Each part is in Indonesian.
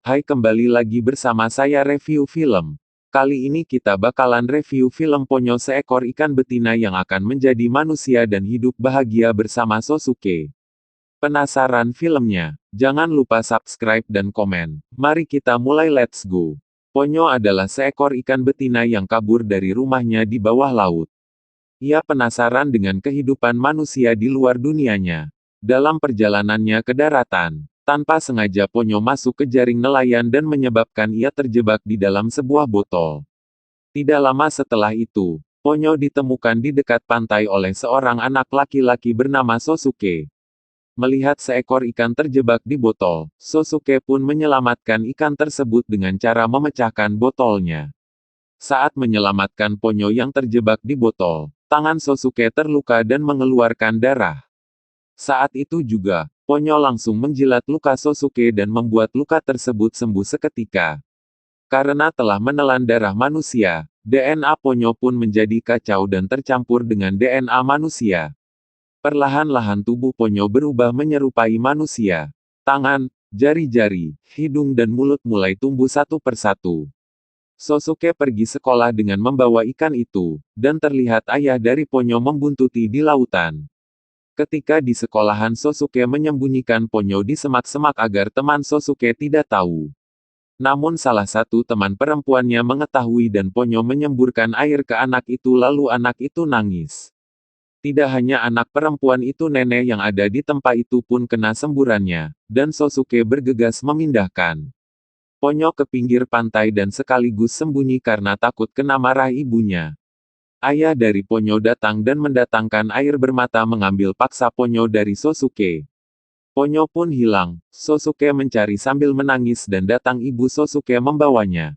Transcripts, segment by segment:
Hai, kembali lagi bersama saya review film. Kali ini kita bakalan review film Ponyo, seekor ikan betina yang akan menjadi manusia dan hidup bahagia bersama Sosuke. Penasaran filmnya? Jangan lupa subscribe dan komen. Mari kita mulai, let's go. Ponyo adalah seekor ikan betina yang kabur dari rumahnya di bawah laut. Ia penasaran dengan kehidupan manusia di luar dunianya. Dalam perjalanannya ke daratan, tanpa sengaja Ponyo masuk ke jaring nelayan dan menyebabkan ia terjebak di dalam sebuah botol. Tidak lama setelah itu, Ponyo ditemukan di dekat pantai oleh seorang anak laki-laki bernama Sosuke. Melihat seekor ikan terjebak di botol, Sosuke pun menyelamatkan ikan tersebut dengan cara memecahkan botolnya. Saat menyelamatkan Ponyo yang terjebak di botol, tangan Sosuke terluka dan mengeluarkan darah. Saat itu juga, Ponyo langsung menjilat luka Sosuke dan membuat luka tersebut sembuh seketika. Karena telah menelan darah manusia, DNA Ponyo pun menjadi kacau dan tercampur dengan DNA manusia. Perlahan-lahan tubuh Ponyo berubah menyerupai manusia. Tangan, jari-jari, hidung dan mulut mulai tumbuh satu persatu. Sosuke pergi sekolah dengan membawa ikan itu, dan terlihat ayah dari Ponyo membuntuti di lautan. Ketika di sekolahan, Sosuke menyembunyikan Ponyo di semak-semak agar teman Sosuke tidak tahu. Namun salah satu teman perempuannya mengetahui dan Ponyo menyemburkan air ke anak itu, lalu anak itu nangis. Tidak hanya anak perempuan itu, nenek yang ada di tempat itu pun kena semburannya, dan Sosuke bergegas memindahkan Ponyo ke pinggir pantai dan sekaligus sembunyi karena takut kena marah ibunya. Ayah dari Ponyo datang dan mendatangkan air bermata mengambil paksa Ponyo dari Sosuke. Ponyo pun hilang. Sosuke mencari sambil menangis dan datang ibu Sosuke membawanya.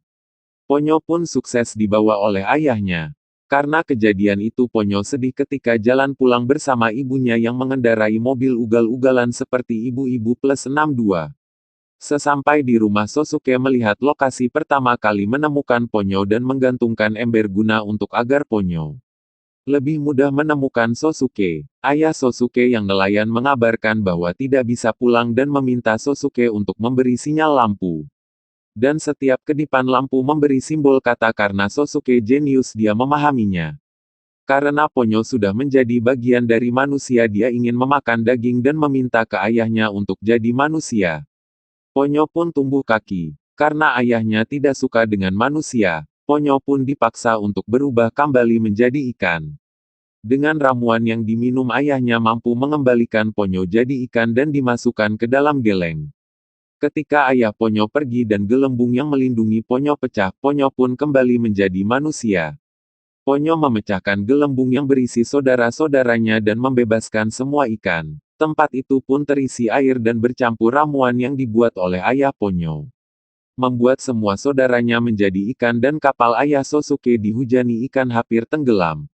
Ponyo pun sukses dibawa oleh ayahnya. Karena kejadian itu Ponyo sedih ketika jalan pulang bersama ibunya yang mengendarai mobil ugal-ugalan seperti ibu-ibu plus 62. Sesampai di rumah, Sosuke melihat lokasi pertama kali menemukan Ponyo dan menggantungkan ember guna untuk agar Ponyo lebih mudah menemukan Sosuke. Ayah Sosuke yang nelayan mengabarkan bahwa tidak bisa pulang dan meminta Sosuke untuk memberi sinyal lampu. Dan setiap kedipan lampu memberi simbol kata karena Sosuke jenius, dia memahaminya. Karena Ponyo sudah menjadi bagian dari manusia, dia ingin memakan daging dan meminta ke ayahnya untuk jadi manusia. Ponyo pun tumbuh kaki. Karena ayahnya tidak suka dengan manusia, Ponyo pun dipaksa untuk berubah kembali menjadi ikan. Dengan ramuan yang diminum ayahnya mampu mengembalikan Ponyo jadi ikan dan dimasukkan ke dalam geleng. Ketika ayah Ponyo pergi dan gelembung yang melindungi Ponyo pecah, Ponyo pun kembali menjadi manusia. Ponyo memecahkan gelembung yang berisi saudara-saudaranya dan membebaskan semua ikan. Tempat itu pun terisi air dan bercampur ramuan yang dibuat oleh ayah Ponyo. Membuat semua saudaranya menjadi ikan dan kapal ayah Sosuke dihujani ikan hampir tenggelam.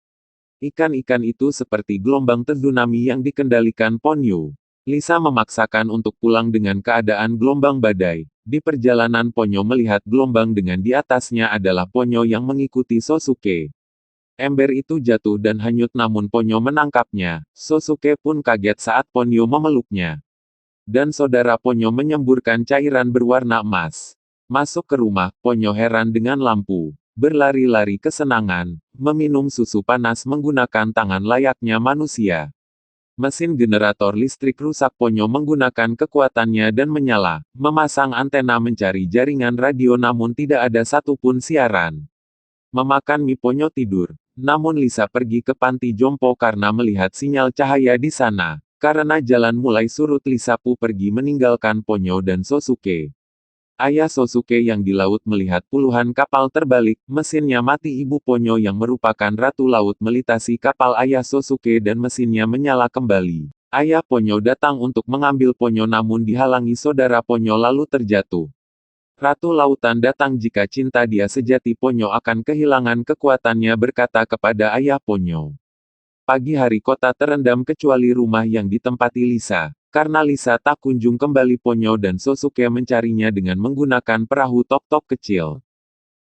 Ikan-ikan itu seperti gelombang tsunami yang dikendalikan Ponyo. Lisa memaksakan untuk pulang dengan keadaan gelombang badai. Di perjalanan Ponyo melihat gelombang dengan di atasnya adalah Ponyo yang mengikuti Sosuke. Ember itu jatuh dan hanyut namun Ponyo menangkapnya. Sosuke pun kaget saat Ponyo memeluknya. Dan saudara Ponyo menyemburkan cairan berwarna emas. Masuk ke rumah, Ponyo heran dengan lampu. Berlari-lari kesenangan, meminum susu panas menggunakan tangan layaknya manusia. Mesin generator listrik rusak, Ponyo menggunakan kekuatannya dan menyala. Memasang antena mencari jaringan radio namun tidak ada satupun siaran. Memakan mie, Ponyo tidur. Namun Lisa pergi ke panti jompo karena melihat sinyal cahaya di sana. Karena jalan mulai surut, Lisa pun pergi meninggalkan Ponyo dan Sosuke. Ayah Sosuke yang di laut melihat puluhan kapal terbalik, mesinnya mati. Ibu Ponyo yang merupakan ratu laut melintasi kapal ayah Sosuke dan mesinnya menyala kembali. Ayah Ponyo datang untuk mengambil Ponyo namun dihalangi saudara Ponyo lalu terjatuh. Ratu Lautan datang. Jika cinta dia sejati, Ponyo akan kehilangan kekuatannya, berkata kepada ayah Ponyo. Pagi hari kota terendam kecuali rumah yang ditempati Lisa. Karena Lisa tak kunjung kembali, Ponyo dan Sosuke mencarinya dengan menggunakan perahu tok-tok kecil.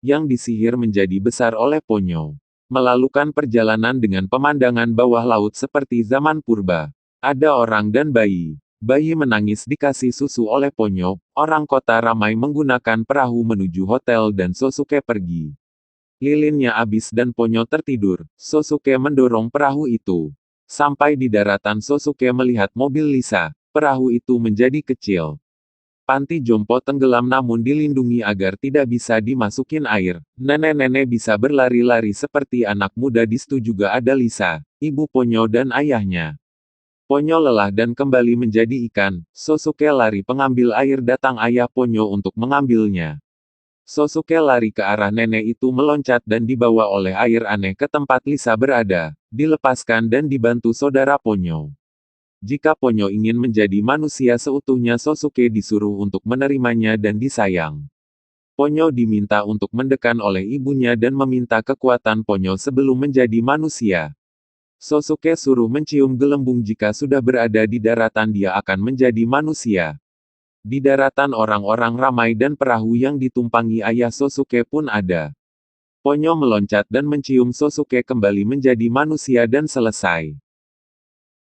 Yang disihir menjadi besar oleh Ponyo. Melalukan perjalanan dengan pemandangan bawah laut seperti zaman purba. Ada orang dan bayi. Bayi menangis dikasih susu oleh Ponyo, orang kota ramai menggunakan perahu menuju hotel dan Sosuke pergi. Lilinnya habis dan Ponyo tertidur, Sosuke mendorong perahu itu. Sampai di daratan Sosuke melihat mobil Lisa, perahu itu menjadi kecil. Panti jompo tenggelam namun dilindungi agar tidak bisa dimasukin air. Nenek-nenek bisa berlari-lari seperti anak muda. Di situ juga ada Lisa, ibu Ponyo dan ayahnya. Ponyo lelah dan kembali menjadi ikan. Sosuke lari pengambil air datang ayah Ponyo untuk mengambilnya. Sosuke lari ke arah nenek itu meloncat dan dibawa oleh air aneh ke tempat Lisa berada. Dilepaskan dan dibantu saudara Ponyo. Jika Ponyo ingin menjadi manusia seutuhnya Sosuke disuruh untuk menerimanya dan disayang. Ponyo diminta untuk mendekan oleh ibunya dan meminta kekuatan Ponyo sebelum menjadi manusia. Sosuke suruh mencium gelembung jika sudah berada di daratan dia akan menjadi manusia. Di daratan orang-orang ramai dan perahu yang ditumpangi ayah Sosuke pun ada. Ponyo meloncat dan mencium Sosuke kembali menjadi manusia dan selesai.